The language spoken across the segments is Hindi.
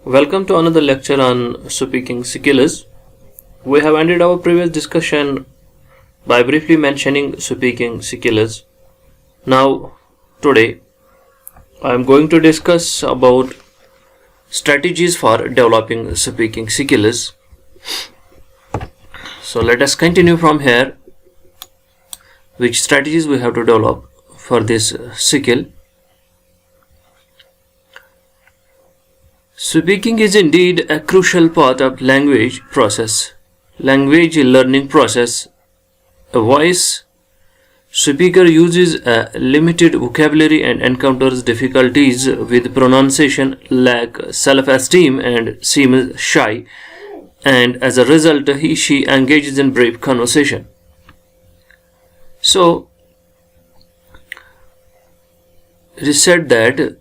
Welcome to another lecture on speaking skills. We have ended our previous discussion by briefly mentioning speaking skills. Now, today, I am going to discuss about strategies for developing speaking skills. So let us continue from here. Which strategies we have to develop for this skill? Speaking is indeed a crucial part of language learning process. A voice speaker uses a limited vocabulary and encounters difficulties with pronunciation, lack self-esteem and seems shy, and as a result she engages in brief conversation. So it is said that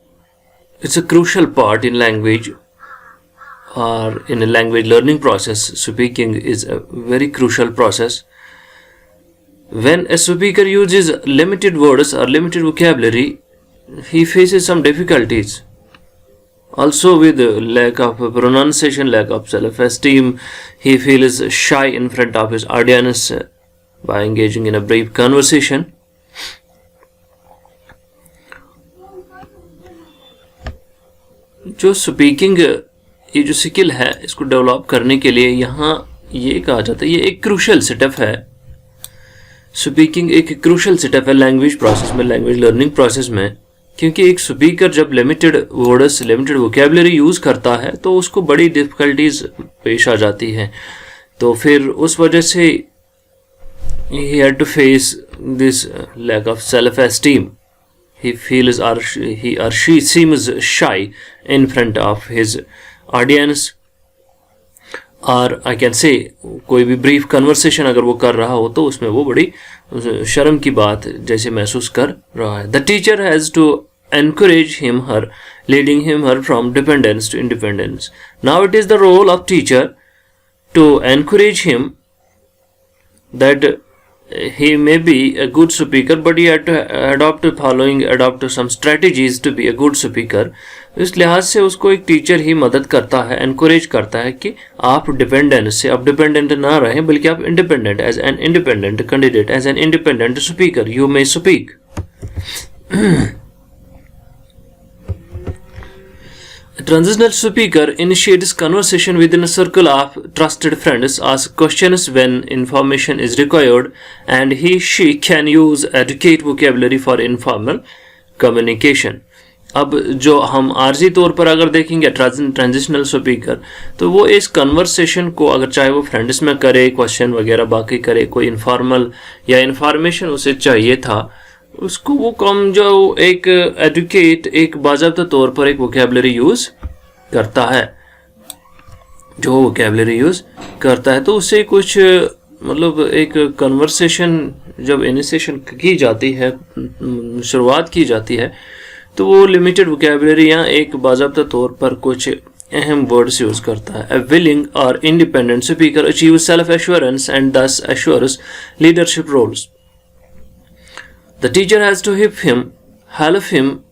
it's a crucial part in language or in a language learning process. Speaking is a very crucial process. When a speaker uses limited words or limited vocabulary, he faces some difficulties. Also with lack of pronunciation, lack of self-esteem, he feels shy in front of his audience by engaging in a brief conversation. जो स्पीकिंग ये जो स्किल है इसको डेवलप करने के लिए यहाँ ये कहा जाता है ये एक क्रूशल सेटअप है. स्पीकिंग एक क्रूशल सेटअप है लैंग्वेज प्रोसेस में, लैंग्वेज लर्निंग प्रोसेस में, क्योंकि एक स्पीकर जब limited words limited vocabulary use करता है तो उसको बड़ी डिफ़िकल्टीज पेश आ जाती हैं. तो फिर उस वजह से he had to face this lack of self-esteem. He feels or he or she seems shy in front of his audience, और I can say कोई भी brief conversation अगर वो कर रहा हो तो उसमें वो बड़ी शर्म की बात जैसे महसूस कर रहा है. The teacher has to encourage him her, leading him her from dependence to independence. Now it is the role of teacher to encourage him that he may be a good speaker, but he had to adopt some strategies to be a good speaker. इस लिहाज से उसको एक टीचर ही मदद करता है, encourage करता है कि आप डिपेंडेंट ना रहें बल्कि आप independent, as an independent candidate, as an independent speaker you may speak. A transitional speaker initiates conversation within a circle of trusted friends, asks questions when information is required, and she can use adequate vocabulary for informal communication. अब जो हम आर्जी तौर पर अगर देखेंगे ट्रांजिशनल स्पीकर, तो वो इस कन्वर्सेशन को अगर चाहे वो फ्रेंड्स में करे, क्वेश्चन वगैरह बाकी करे, कोई इनफॉर्मल या इन्फॉर्मेशन उसे चाहिए था, उसको वो कम जो एक एडुकेट एक बाज़ाब्ता तौर पर एक वोकैबुलरी यूज़ करता है, जो वोकैबुलरी यूज़ करता है, तो उससे कुछ मतलब एक कन्वर्सेशन जब इनिशिएशन की जाती है, शुरुआत की जाती है, तो वो लिमिटेड वोकैबुलरी या एक बाज़ाब्ता तौर पर कुछ अहम वर्ड्स यूज़ करता है. A willing or independent speaker achieves self-assurance and thus assures leadership roles. The teacher has to help him,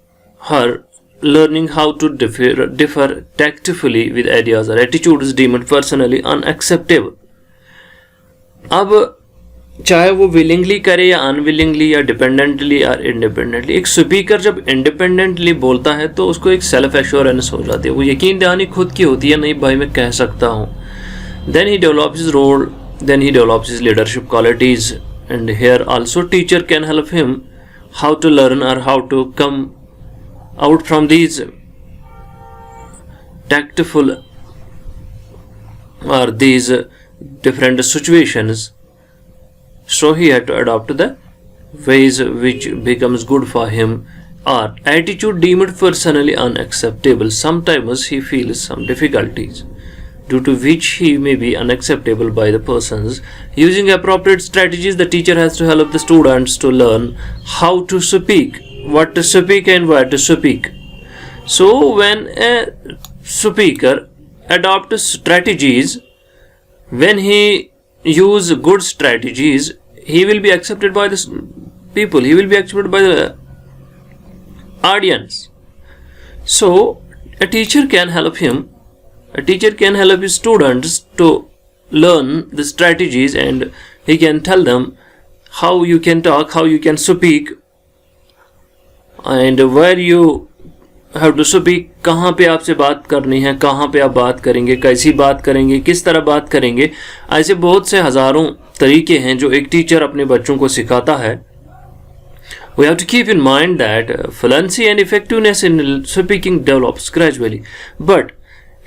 her, learning how to differ tactfully with ideas or attitudes deemed personally unacceptable. अब चाहे वो विलिंगली करे या अनविलिंगली या डिपेंडेंटली या इंडिपेंडेंटली, एक स्पीकर जब इंडिपेंडेंटली बोलता है तो उसको एक सेल्फ एश्योरेंस हो जाती है, वो यकीन दहानी खुद की होती है, नहीं भाई मैं कह सकता हूँ. Then he develops his role, then he develops his leadership qualities. And here also teacher can help him how to learn or how to come out from these tactful or these different situations. So he had to adopt the ways which becomes good for him, or attitude deemed personally unacceptable. Sometimes he feels some difficulties due to which he may be unacceptable by the persons. Using appropriate strategies, the teacher has to help the students to learn how to speak, what to speak and where to speak. So when a speaker adopts strategies, when he use good strategies, he will be accepted by the people, he will be accepted by the audience. So a teacher can help him A teacher can help his students to learn the strategies, and he can tell them how you can talk, how you can speak, and where you have to speak, कहाँ पे आपसे बात करनी है, कहाँ पे आप बात करेंगे, कैसी बात करेंगे, किस तरह बात करेंगे। ऐसे बहुत से हज़ारों तरीके हैं जो एक टीचर अपने बच्चों को सिखाता है। We have to keep in mind that fluency and effectiveness in speaking develops gradually. But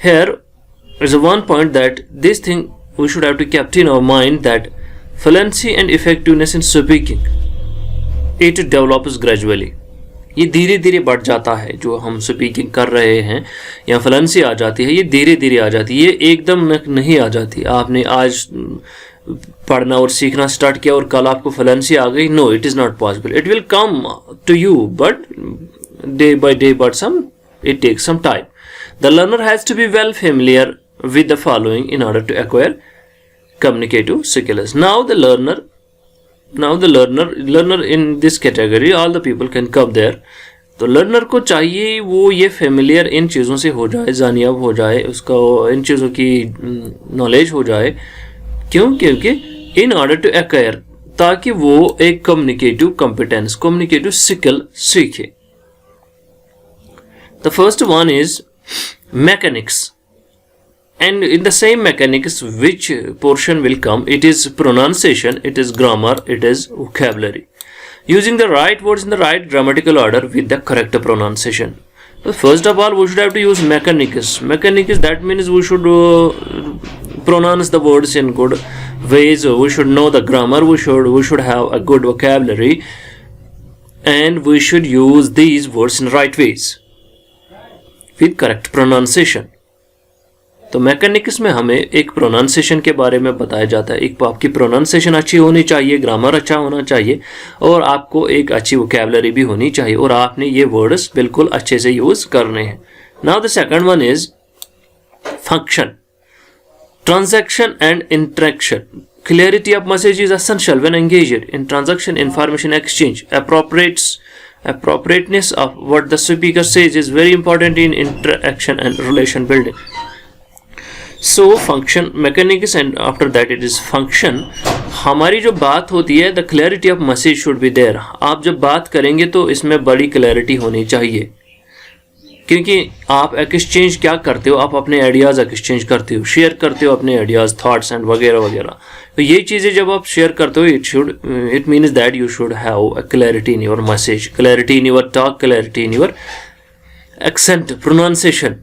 here is one point that this thing we should have to keep in our mind, that fluency and effectiveness in speaking, it develops gradually. ये धीरे धीरे बढ़ जाता है। जो हम स्पीकिंग कर रहे हैं या फ्लुएंसी आ जाती है, ये धीरे धीरे आ जाती है, ये एकदम नहीं आ जाती। आपने आज पढ़ना और सीखना स्टार्ट किया और कल आपको फ्लुएंसी आ गई, no, it is not possible. It will come to you but day by day, but it takes some time. The learner has to be well familiar with the following in order to acquire communicative skills. Now the learner in this category, all the people can come there. तो लर्नर को चाहिए वो ये फेमिलियर इन चीज़ों से हो जाए, जानियाब हो जाए, उसका इन चीज़ों की नॉलेज हो जाए। क्यों? क्योंकि इन ऑर्डर टू एक्वायर, ताकि वो एक कम्युनिकेटिव कॉम्पिटेंस, कम्युनिकेटिव स्किल सीखे। The first one is mechanics, and in the same mechanics which portion will come, it is pronunciation, it is grammar, it is vocabulary. Using the right words in the right grammatical order with the correct pronunciation. So first of all, we should have to use mechanics. Mechanics, that means we should pronounce the words in good ways. We should know the grammar. We should have a good vocabulary, and we should use these words in right ways with correct pronunciation. तो मैकेनिक्स में हमें एक प्रोनाउंसिएशन के बारे में बताया जाता है। एक आपकी प्रोनाउंसिएशन अच्छी होनी चाहिए, ग्रामर अच्छा होना चाहिए, और आपको एक अच्छी वोकैबुलरी भी होनी चाहिए, और आपने ये वर्ड्स बिल्कुल अच्छे से यूज करने हैं। Now the second one is function, transaction and interaction. Clarity of message is essential when engaged in transaction, information exchange. Appropriateness of what the speaker says is very important in interaction and relation building. So function, mechanics, and after that it is function. हमारी जो बात होती है, the clarity of message should be there. आप जब बात करेंगे तो इसमें बड़ी क्लैरिटी होनी चाहिए, क्योंकि आप एक्सचेंज क्या करते हो, आप अपने आइडियाज़ एक्सचेंज करते हो, शेयर करते हो अपने आइडियाज़, थॉट्स एंड वगैरह वगैरह। तो ये चीज़ें जब आप शेयर करते हो, it means that you should have a clarity in your message, clarity in your talk, clarity in your accent, pronunciation,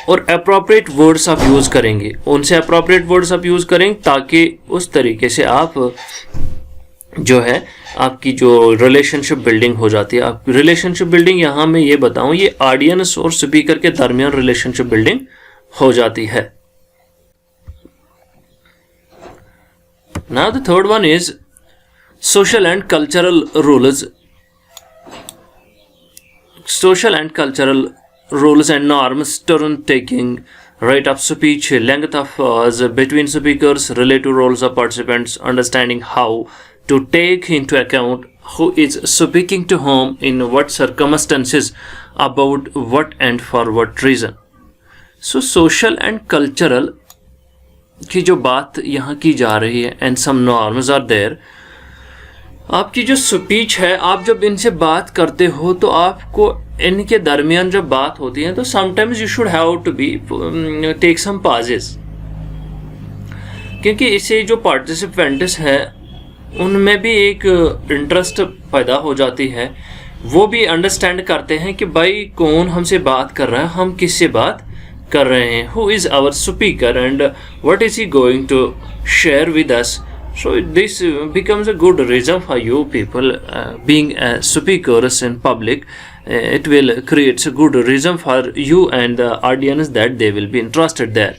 और अप्रोप्रिएट वर्ड्स आप यूज़ करेंगे, उनसे अप्रोप्रिएट वर्ड्स आप यूज़ करेंगे, ताकि उस तरीके से आप जो है आपकी जो रिलेशनशिप बिल्डिंग हो जाती है। आप रिलेशनशिप बिल्डिंग, यहाँ मैं ये बताऊँ, ये ऑडियंस और स्पीकर के दरमियान रिलेशनशिप बिल्डिंग हो जाती है। Now the third one is social and cultural rules. Social and cultural rules and norms, turn taking, rate of speech, length of pause between speakers, relative roles of participants, understanding how to take into account who is speaking to whom, in what circumstances, about what and for what reason. So social and cultural की जो बात यहाँ की जा रही है, and some norms are there. आपकी जो स्पीच है, आप जब इनसे बात करते हो तो आपको इनके दरमियान जब बात होती है तो sometimes you should have to be take some pauses, क्योंकि इससे जो पार्टिसिपेंट्स हैं उनमें भी एक इंटरेस्ट पैदा हो जाती है। वो भी अंडरस्टैंड करते हैं कि भाई कौन हमसे बात कर रहा है, हम किससे बात कर रहे हैं, who is our speaker and what is he going to share with us. So this becomes a good reason for you people being speakers in public. It will create a good reason for you and the audience that they will be interested there.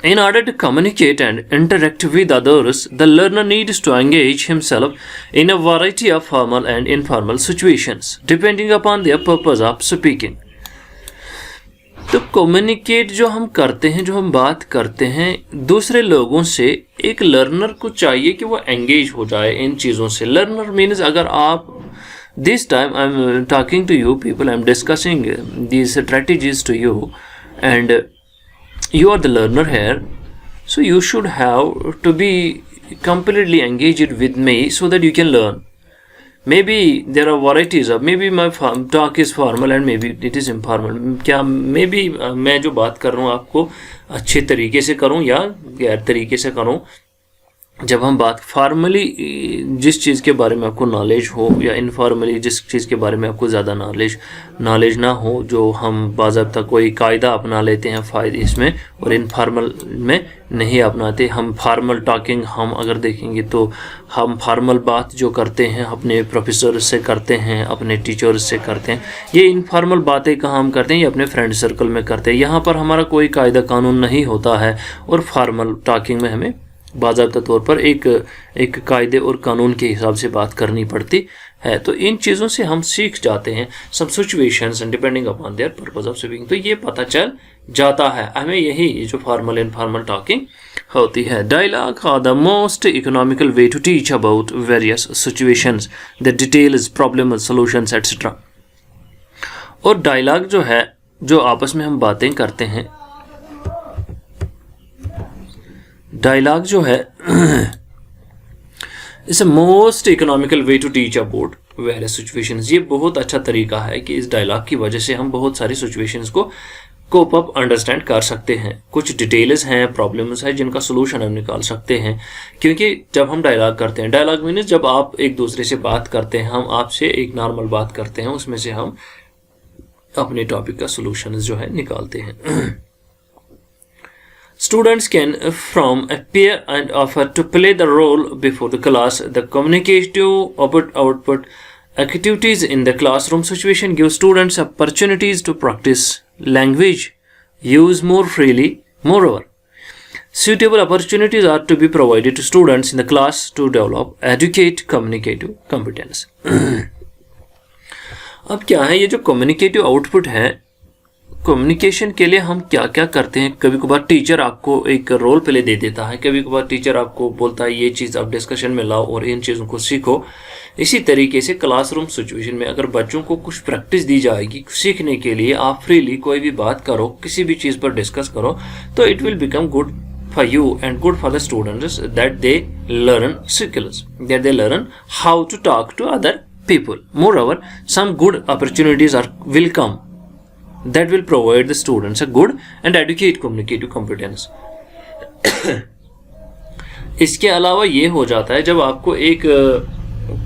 In order to communicate and interact with others, the learner needs to engage himself in a variety of formal and informal situations, depending upon their purpose of speaking. तो कम्युनिकेट जो हम करते हैं, जो हम बात करते हैं दूसरे लोगों से, एक लर्नर को चाहिए कि वो एंगेज हो जाए इन चीज़ों से. लर्नर मीन्स, अगर आप this time I am talking to you people, I am discussing these strategies to you, and you are the learner here, so you should have to be completely engaged with me so that you can learn. Maybe there are varieties of, maybe my talk is formal and maybe it is informal. क्या maybe मैं जो बात कर रहा हूँ आपको अच्छे तरीके से करूँ या गैर तरीके से करूँ. जब हम बात फॉर्मली जिस चीज़ के बारे में आपको नॉलेज हो या इनफॉर्मली जिस चीज़ के बारे में आपको ज़्यादा नॉलेज ना हो, जो हम बाज़ाब्ता कोई कायदा अपना लेते हैं फ़ायदे इसमें और इनफॉर्मल में नहीं अपनाते. हम फार्मल टॉकिंग हम अगर देखेंगे तो हम फार्मल बात जो करते हैं अपने प्रोफेसर से करते हैं, अपने टीचर्स से करते हैं. ये इनफॉर्मल बातें कहाँ हम करते हैं, ये अपने फ्रेंड सर्कल में करते हैं. यहाँ पर हमारा कोई कायदा कानून नहीं होता है और फार्मल टॉकिंग में हमें बाज़ाब्ता तौर पर एक कायदे और कानून के हिसाब से बात करनी पड़ती है. तो इन चीज़ों से हम सीख जाते हैं some situations and depending upon their purpose of speaking. तो ये पता चल जाता है हमें, यही जो फॉर्मल इनफॉर्मल टॉकिंग होती है. Dialogue are the most economical way to teach about various situations, the details, problem, solutions etcetera. और डायलॉग जो है, जो आपस में हम बातें करते हैं, डायलॉग जो है it's a most economical way to teach about various situations. ये बहुत अच्छा तरीका है कि इस डायलॉग की वजह से हम बहुत सारी सिचुएशंस को कोप अप अंडरस्टैंड कर सकते हैं. कुछ डिटेल्स हैं, प्रॉब्लम्स हैं जिनका सोल्यूशन हम निकाल सकते हैं. क्योंकि जब हम डायलॉग करते हैं, डायलॉग मीन्स जब आप एक दूसरे से बात करते हैं, हम आपसे एक नॉर्मल बात करते हैं, उसमें से हम अपने टॉपिक का सोल्यूशन जो है निकालते हैं. Students can from appear and offer to play the role before the class. The communicative output activities in the classroom situation give students opportunities to practice language use more freely. Moreover, suitable opportunities are to be provided to students in the class to develop educate communicative competence. अब क्या है ये जो communicative output है, कम्युनिकेशन के लिए हम क्या क्या करते हैं. कभी कभार टीचर आपको एक रोल प्ले दे देता है, कभी कभार टीचर आपको बोलता है ये चीज़ आप डिस्कशन में लाओ और इन चीज़ों को सीखो. इसी तरीके से क्लासरूम सिचुएशन में अगर बच्चों को कुछ प्रैक्टिस दी जाएगी सीखने के लिए, आप फ्रीली कोई भी बात करो, किसी भी चीज़ पर डिस्कस करो, तो it will become good for you and good for the students that they learn skills, that they learn how to talk to other people. Moreover, some good opportunities will come that will provide the students a good and adequate communicative competence. इसके अलावा ये हो जाता है जब आपको एक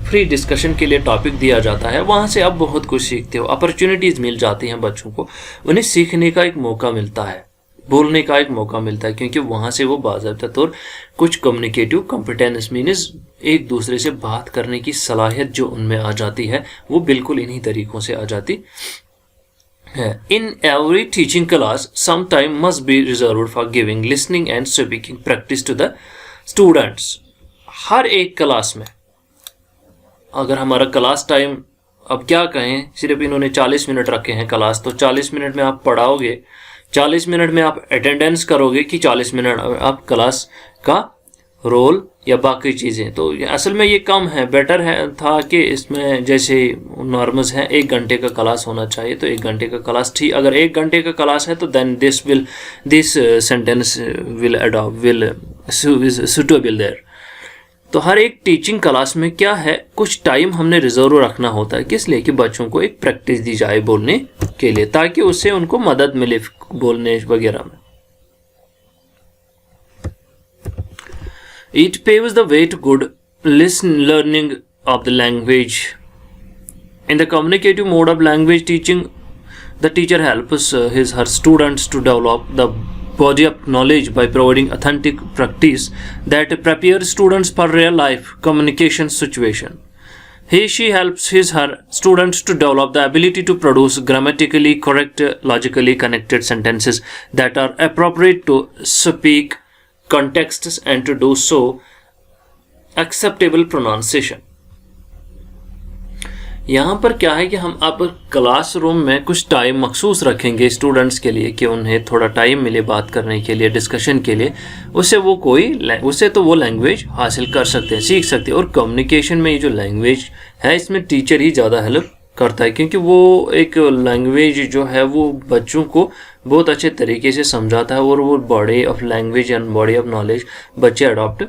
फ्री डिस्कशन के लिए टॉपिक दिया जाता है, वहाँ से आप बहुत कुछ सीखते हो, अपॉर्चुनिटीज़ मिल जाती हैं बच्चों को, उन्हें सीखने का एक मौका मिलता है, बोलने का एक मौका मिलता है, क्योंकि वहाँ से वो बाज़ाब्ता तौर कुछ कम्युनिकेटिव कॉम्पिटेंस मीन्स एक दूसरे से बात करने की सलाहियत जो उनमें आ जाती है, वो बिल्कुल इन्हीं तरीक़ों से आ जाती है. In every teaching class, some time must be reserved for giving listening and speaking practice to the students. हर एक क्लास में, अगर हमारा क्लास टाइम अब क्या कहें, सिर्फ इन्होंने 40 मिनट रखे हैं क्लास, तो 40 मिनट में आप पढ़ाओगे, 40 मिनट में आप अटेंडेंस करोगे कि 40 मिनट आप क्लास का रोल या बाकी चीज़ें. तो असल में ये कम है, बेटर है था कि इसमें जैसे नॉर्म्स हैं 1 घंटे का क्लास होना चाहिए, तो 1 घंटे का क्लास ठीक. अगर 1 घंटे का क्लास है तो then this sentence will suitable there. तो हर एक टीचिंग क्लास में क्या है, कुछ टाइम हमने रिजर्व रखना होता है, किस लिए कि बच्चों को एक प्रैक्टिस दी जाए बोलने के लिए, ताकि उससे उनको मदद मिले बोलने वगैरह में. It paves the way to good learning of the language. In the communicative mode of language teaching, the teacher helps her students to develop the body of knowledge by providing authentic practice that prepares students for real life communication situation. She helps her students to develop the ability to produce grammatically correct, logically connected sentences that are appropriate to speak contexts and to do so acceptable pronunciation. यहाँ पर क्या है कि हम अब क्लासरूम में कुछ टाइम मखसूस रखेंगे स्टूडेंट्स के लिए कि उन्हें थोड़ा टाइम मिले बात करने के लिए, डिस्कशन के लिए, उससे तो वो लैंग्वेज हासिल कर सकते हैं, सीख सकते हैं. और कम्युनिकेशन में ये जो लैंग्वेज है इसमें टीचर ही ज़्यादा हेल्प करता है, क्योंकि वो एक लैंग्वेज जो है वो बच्चों को बहुत अच्छे तरीके से समझाता है और वो body of language and body of knowledge बच्चे अडॉप्ट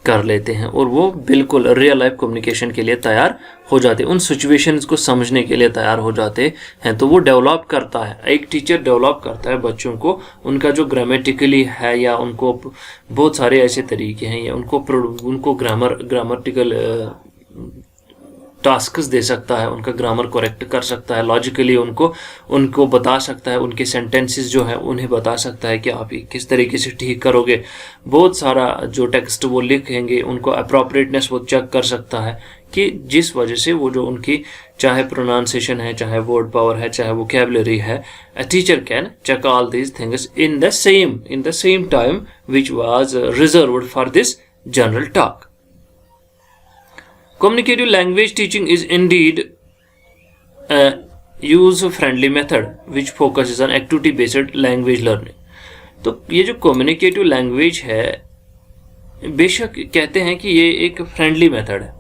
कर लेते हैं और वो बिल्कुल रियल लाइफ कम्युनिकेशन के लिए तैयार हो जाते हैं, उन सिचुएशंस को समझने के लिए तैयार हो जाते हैं। तो वो डेवलप करता है, एक टीचर डेवलप करता है बच्चों को, उनका जो ग्रामेटिकली है या उनको बहुत सारे ऐसे तरीके हैं या उनको ग्रामटिकल टास्क्स दे सकता है, उनका ग्रामर करेक्ट कर सकता है, लॉजिकली उनको बता सकता है, उनके सेंटेंसेस जो है उन्हें बता सकता है कि आप किस तरीके से ठीक करोगे। बहुत सारा जो टेक्स्ट वो लिखेंगे उनको अप्रोप्रिएटनेस वो चेक कर सकता है कि जिस वजह से वो जो उनकी चाहे प्रोनाउंसिएशन है, चाहे वर्ड पावर है, चाहे वोकैबुलरी है, a teacher can check all these things in the same time which was reserved for this general talk. Communicative language teaching is indeed a user-friendly method which focuses on activity-based language learning. तो ये जो communicative language है, बेशक कहते हैं कि ये एक फ्रेंडली मेथड है,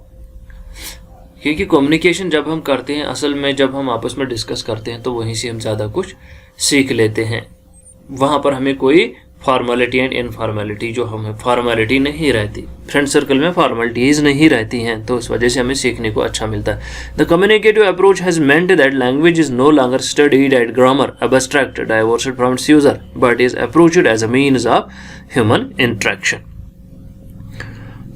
क्योंकि कम्युनिकेशन जब हम करते हैं, असल में जब हम आपस में डिस्कस करते हैं तो वहीं से हम ज़्यादा कुछ सीख लेते हैं. वहाँ पर हमें कोई फॉर्मेलिटी एंड इनफॉर्मेलिटी, जो हमें फॉर्मेलिटी नहीं रहती, फ्रेंड सर्कल में फॉर्मेलिटीज नहीं रहती हैं, तो इस वजह से हमें सीखने को अच्छा मिलता है. The communicative approach has meant that language is no longer studied at grammar abstract divorced from its user but is approached as a means of human interaction.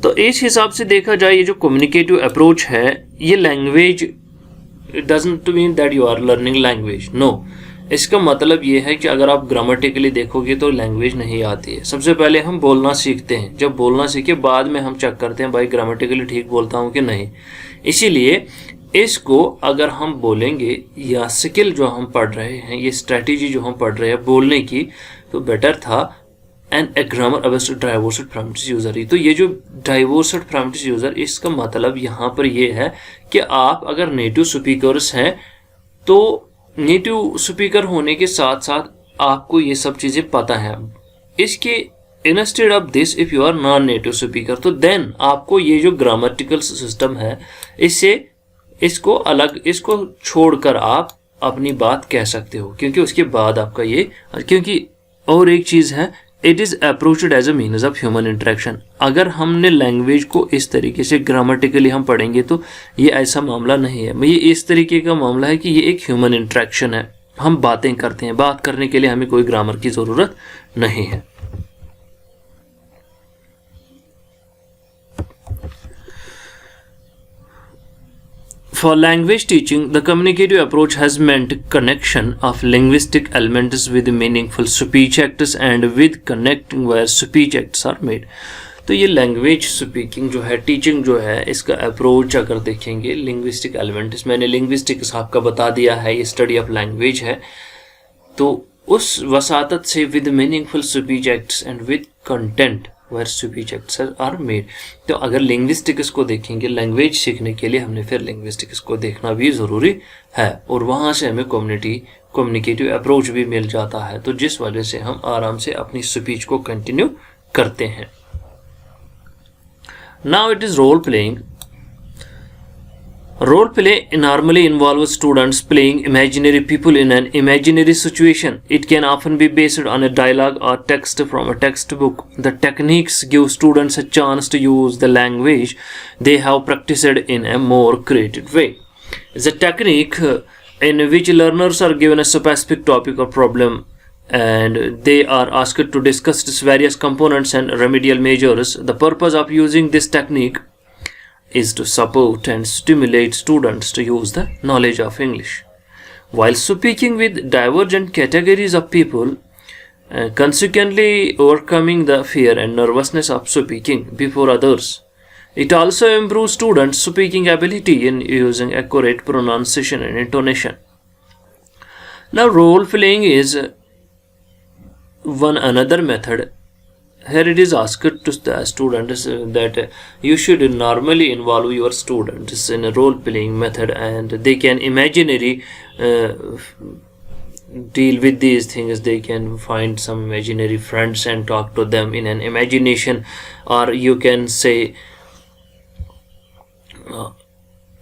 तो इस हिसाब से देखा जाए ये जो कम्युनिकेटिव अप्रोच है, ये language doesn't mean that you are learning language, no. इसका मतलब ये है कि अगर आप ग्रामेटिकली देखोगे तो लैंग्वेज नहीं आती है. सबसे पहले हम बोलना सीखते हैं, जब बोलना सीखे बाद में हम चेक करते हैं भाई ग्रामेटिकली ठीक बोलता हूँ कि नहीं. इसीलिए इसको अगर हम बोलेंगे, या स्किल जो हम पढ़ रहे हैं, ये स्ट्रैटेजी जो हम पढ़ रहे हैं बोलने की, तो बेटर था एंड ए ग्रामर अवेस्टेड डाइवर्सिड फ्रॉम इट्स यूजर. तो ये जो डाइवर्सिड फ्रॉम इट्स यूजर, इसका मतलब यहाँ पर ये है कि आप अगर नेटिव स्पीकर्स हैं तो नेटिव स्पीकर होने के साथ साथ आपको ये सब चीज़ें पता है. इसके instead of this if you are non native speaker, तो देन आपको ये जो ग्रामेटिकल सिस्टम है इसको छोड़कर आप अपनी बात कह सकते हो, क्योंकि उसके बाद आपका ये, क्योंकि और एक चीज़ है, it is approached as a means of human interaction. अगर हमने लैंग्वेज को इस तरीके से ग्रामेटिकली हम पढ़ेंगे तो ये ऐसा मामला नहीं है. ये इस तरीके का मामला है कि ये एक ह्यूमन इंटरेक्शन है, हम बातें करते हैं, बात करने के लिए हमें कोई ग्रामर की ज़रूरत नहीं है. For language teaching, the communicative approach has meant connection of linguistic elements with meaningful speech acts and with connecting where speech acts are made. तो ये लैंग्वेज स्पीकिंग जो है, टीचिंग जो है, इसका अप्रोच अगर देखेंगे लिंग्विस्टिक एलिमेंट्स, मैंने लिंग्विस्टिक्स आपका बता दिया है, ये स्टडी ऑफ लैंग्वेज है, तो उस वसातत से with meaningful speech acts and with content where speech acts are made. तो अगर लिंग्विस्टिक्स को देखेंगे, लैंग्वेज सीखने के लिए हमने फिर लिंग्विस्टिक्स को देखना भी ज़रूरी है, और वहाँ से हमें कम्युनिकेटिव अप्रोच भी मिल जाता है, तो जिस वजह से हम आराम से अपनी स्पीच को कंटिन्यू करते हैं. Now it is role playing. Role play normally involves students playing imaginary people in an imaginary situation. It can often be based on a dialogue or text from a textbook. The techniques give students a chance to use the language they have practiced in a more creative way. It's a technique in which learners are given a specific topic or problem and they are asked to discuss its various components and remedial measures. The purpose of using this technique is to support and stimulate students to use the knowledge of English. While speaking with divergent categories of people, consequently overcoming the fear and nervousness of speaking before others, it also improves students' speaking ability in using accurate pronunciation and intonation. Now, role playing is one another method. Here it is asked to the students that you should normally involve your students in a role-playing method, and they can imaginary deal with these things. They can find some imaginary friends and talk to them in an imagination, or you can say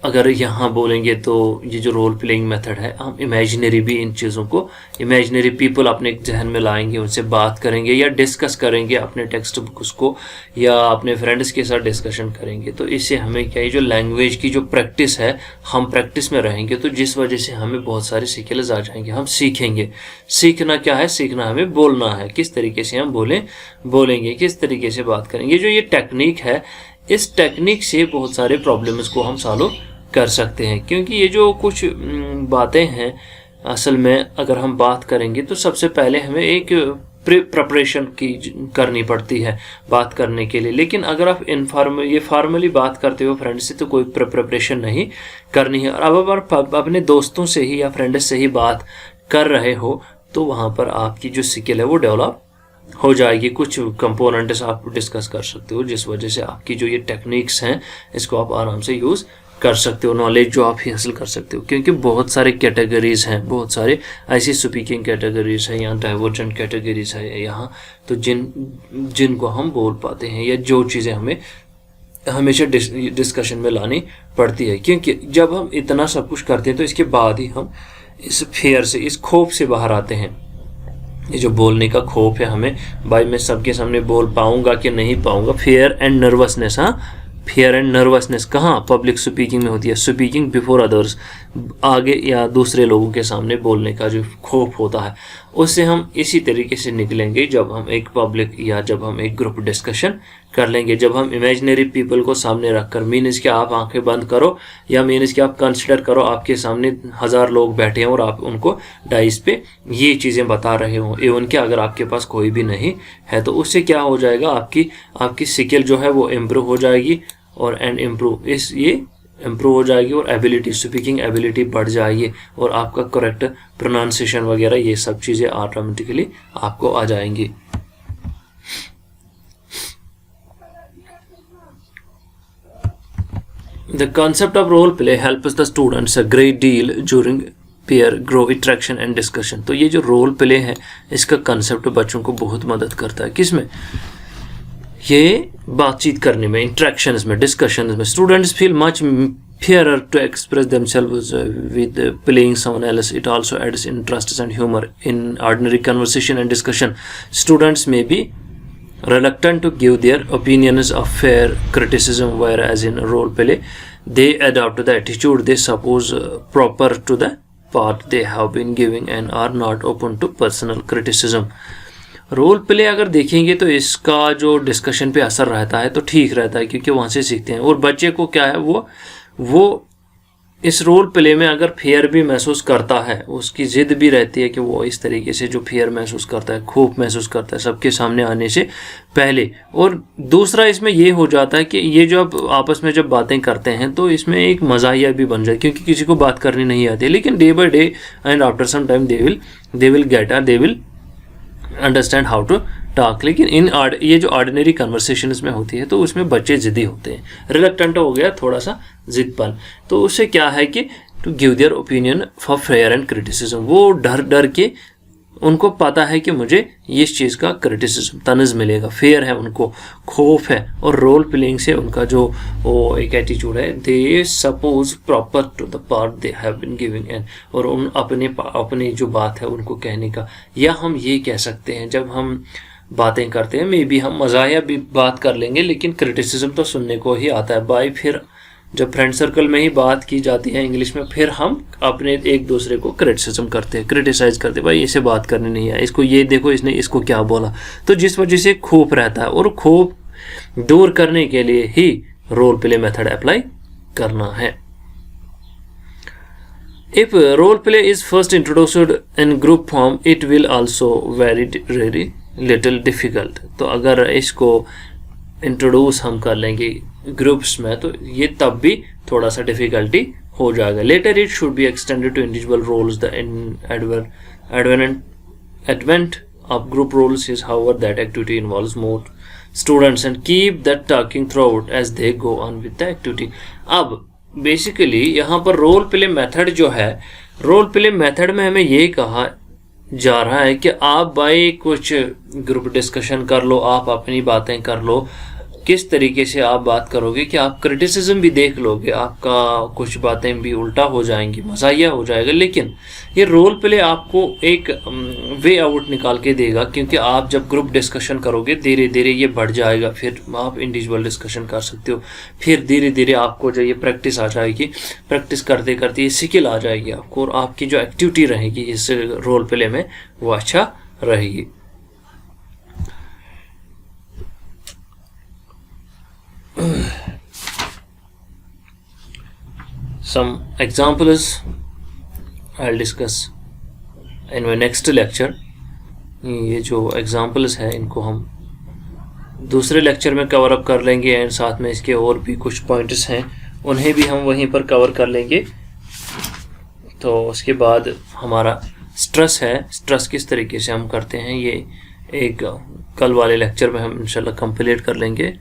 अगर यहाँ बोलेंगे तो ये जो रोल प्लेइंग मेथड है, हम इमेजिनरी भी इन चीज़ों को, इमेजिनरी पीपल अपने जहन में लाएंगे, उनसे बात करेंगे या डिस्कस करेंगे अपने टेक्स्ट बुक्स को या अपने फ्रेंड्स के साथ डिस्कशन करेंगे। तो इससे हमें क्या है, जो लैंग्वेज की जो प्रैक्टिस है, हम प्रैक्टिस में रहेंगे, तो जिस वजह से हमें बहुत सारे स्किल्स आ जाएंगे, हम सीखेंगे। सीखना क्या है, सीखना हमें बोलना है, किस तरीके से हम बोलेंगे, किस तरीके से बात करेंगे। जो ये टेक्निक है, इस टेक्निक से बहुत सारे प्रॉब्लम्स को हम सॉल्व कर सकते हैं, क्योंकि ये जो कुछ बातें हैं, असल में अगर हम बात करेंगे तो सबसे पहले हमें एक प्रिपरेशन की करनी पड़ती है बात करने के लिए। लेकिन अगर आप फॉर्मली बात करते हो फ्रेंड से, तो कोई प्रिपरेशन नहीं करनी है। और अब आप अपने दोस्तों से ही या फ्रेंड से ही बात कर रहे हो, तो वहाँ पर आपकी जो स्किल है वो डेवलप हो जाएगी। कुछ कंपोनेंट्स आप डिस्कस कर सकते हो, जिस वजह से आपकी जो ये टेक्निक्स हैं, इसको आप आराम से यूज़ कर सकते हो, नॉलेज जो आप हासिल कर सकते हो। क्योंकि बहुत सारे कैटेगरीज हैं, बहुत सारे ऐसी स्पीकिंग कैटेगरीज हैं, यहाँ डाइवर्जेंट कैटेगरीज है यहाँ, तो जिनको हम बोल पाते हैं, या जो चीज़ें हमें हमेशा डिस्कशन में लानी पड़ती है। क्योंकि जब हम इतना सब कुछ करते हैं, तो इसके बाद ही हम इस फियर से, इस खौफ से बाहर आते हैं। ये जो बोलने का खौफ है हमें, भाई मैं सबके सामने बोल पाऊंगा कि नहीं पाऊंगा, फियर एंड नर्वसनेस। हाँ, फियर एंड नर्वसनेस कहाँ, पब्लिक स्पीकिंग में होती है, स्पीकिंग बिफोर अदर्स, आगे या दूसरे लोगों के सामने बोलने का जो खौफ होता है, उससे हम इसी तरीके से निकलेंगे जब हम एक पब्लिक या जब हम एक ग्रुप डिस्कशन कर लेंगे। जब हम इमेजिनरी पीपल को सामने रखकर, मीन्स कि आप आंखें बंद करो, या मीन्स कि आप कंसिडर करो आपके सामने 1000 लोग बैठे हैं और आप उनको डाइस पे ये चीज़ें बता रहे हो, इवन कि अगर आपके पास कोई भी नहीं है, तो उससे क्या हो जाएगा, आपकी स्किल जो है वो इम्प्रूव हो जाएगी, और इम्प्रूव हो जाएगी, और एबिलिटी, स्पीकिंग एबिलिटी बढ़ जाएगी, और आपका करेक्ट प्रोनाउंसिएशन वगैरह ये सब चीज़ें ऑटोमेटिकली आपको आ जाएंगी। The concept of role play helps the students a great deal during peer group interaction and discussion। तो ये जो रोल प्ले है, इसका कंसेप्ट बच्चों को बहुत मदद करता है। किसमें? ये बातचीत करने में, इंटरेक्शंस में, डिस्कशंस में। Students feel much fairer to express themselves with playing someone else. It also adds interest and humor in ordinary conversation and discussion. Students may be reluctant to give their opinions of fair criticism, whereas in role play they adopt the attitude they suppose proper to the part they have been giving and are not open to personal criticism। Role play अगर देखेंगे तो इसका जो डिस्कशन पे असर रहता है तो ठीक रहता है, क्योंकि वहाँ से सीखते हैं। और बच्चे को क्या है, वो इस रोल प्ले में अगर फियर भी महसूस करता है, उसकी ज़िद भी रहती है कि वो इस तरीके से जो फियर महसूस करता है, खौफ महसूस करता है सबके सामने आने से पहले। और दूसरा इसमें ये हो जाता है कि ये जो अब आपस में जब बातें करते हैं, तो इसमें एक मज़ाहिया भी बन जाए, क्योंकि किसी को बात करनी नहीं आती, लेकिन day by day and after some time they will understand how to talk. लेकिन ये जो ऑर्डिनरी कन्वर्सेशंस में होती है, तो उसमें बच्चे ज़िद्दी होते हैं, रिलक्टेंट हो गया थोड़ा सा ज़िद्दपन। तो उससे क्या है कि to give their opinion for fair and criticism, वो डर के उनको पता है कि मुझे इस चीज़ का क्रिटिसिज्म, तनज़ मिलेगा, फेयर है, उनको खौफ है। और रोल प्लेइंग से उनका जो वो एक एटीट्यूड है, they suppose proper to the part they have been giving and, और उन अपनी जो बात है उनको कहने का। या हम ये कह सकते हैं, जब हम बातें करते हैं, मे बी हम मज़ाहिया भी बात कर लेंगे, लेकिन क्रिटिसिज्म तो सुनने को ही आता है भाई। फिर जब फ्रेंड सर्कल में ही बात की जाती है इंग्लिश में, फिर हम अपने एक दूसरे को क्रिटिसिज्म करते हैं, क्रिटिसाइज करते हैं, भाई इसे बात करनी नहीं है, इसको ये देखो, इसने इसको क्या बोला। तो जिस वजह से खौफ रहता है, और खौफ दूर करने के लिए ही रोल प्ले मेथड अप्लाई करना है। If role play is first introduced in group form, it will also very little difficult। तो अगर इसको इंट्रोड्यूस हम कर लेंगे ग्रुप्स में, तो ये तब भी थोड़ा सा डिफिकल्टी हो जाएगा। Later it should be extended to individual roles. The advent of group roles is however that activity involves more students and keep that talking throughout as they go on with the activity। अब बेसिकली यहाँ पर रोल प्ले मेथड जो है, रोल प्ले मेथड में हमें ये कहा जा रहा है कि आप भाई कुछ ग्रुप डिस्कशन कर लो, आप अपनी बातें कर लो, किस तरीके से आप बात करोगे कि आप क्रिटिसिज्म भी देख लोगे, आपका कुछ बातें भी उल्टा हो जाएंगी, मज़ाहिया हो जाएगा, लेकिन ये रोल प्ले आपको एक वे आउट निकाल के देगा, क्योंकि आप जब ग्रुप डिस्कशन करोगे धीरे धीरे ये बढ़ जाएगा, फिर आप इंडिविजुअल डिस्कशन कर सकते हो, फिर धीरे धीरे आपको जो ये प्रैक्टिस आ जाएगी, प्रैक्टिस करते करते ये स्किल आ जाएगी आपको, और आपकी जो एक्टिविटी रहेगी इस रोल प्ले में वो अच्छा रहेगी। Some examples I'll discuss in my next lecture। ये जो examples हैं इनको हम दूसरे लेक्चर में कवर अप कर लेंगे, एंड साथ में इसके और भी कुछ पॉइंट्स हैं उन्हें भी हम वहीं पर कवर कर लेंगे। तो उसके बाद हमारा स्ट्रेस है, स्ट्रेस किस तरीके से हम करते हैं ये एक कल वाले लेक्चर में हम इंशाल्लाह कंप्लीट कर लेंगे।